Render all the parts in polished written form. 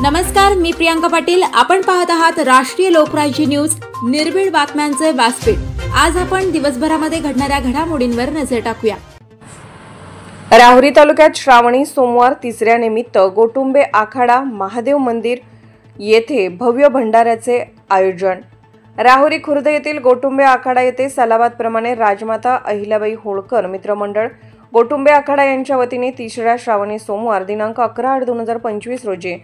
नमस्कार, मी प्रियांका पाटील। आपण पाहत आहात राष्ट्रीय लोकराज्य न्यूज, निर्भीड बातम्यांचे व्यासपीठ। आज आपण दिवसभरामध्ये घडणाऱ्या घडामोडींवर नजर टाकूया। राहुरी तालुक्यात श्रावणी सोमवार तिसऱ्या निमित्त गोटुंबे आखाडा महादेव मंदिर येथे भव्य भंडाऱ्याचे आयोजन। राहुरी खुर्द येथील गोटुंबे आखाडा येथे सलाबाद प्रमाणे राजमाता अहिल्याबाई होळकर मित्रमंडळ गोटुंबे आखाडा यांच्या वतीने तिसऱ्या श्रावणी सोमवार दिनांक 11/8/2025 रोजी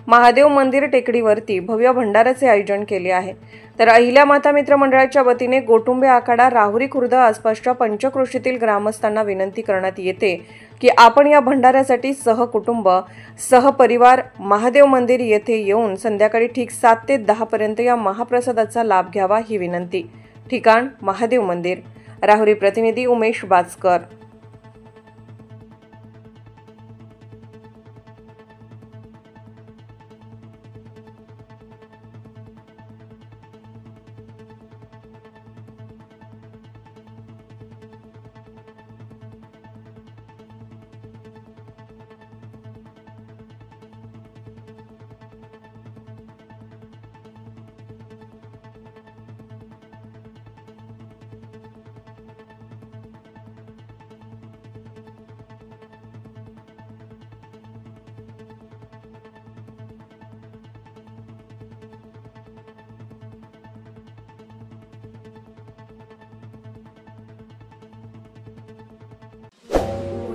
महादेव मंदिर टेकडीवरती भव्य भंडाऱ्याचे आयोजन केले आहे। तर अहिल्या माता मित्र मंडळाच्या वतीने गोटुंबे आखाडा राहुरी खुर्द आसपासच्या पंचक्रोशीतील ग्रामस्थांना विनंती करण्यात येते की आपण या भंडाऱ्यासाठी सहकुटुंब सहपरिवार महादेव मंदिर येथे येऊन संध्याकाळी ठीक 7 ते 10 पर्यंत या महाप्रसादाचा लाभ घ्यावा ही विनंती। ठिकाण महादेव मंदिर। राहुरी प्रतिनिधी उमेश बाचकर।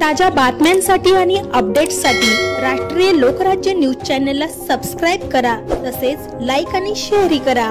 ताज्या बातम्यांसाठी आणि अपडेट्ससाठी राष्ट्रीय लोकराज्य न्यूज चॅनलला सबस्क्राइब करा, तसेच लाईक आणि शेअर करा।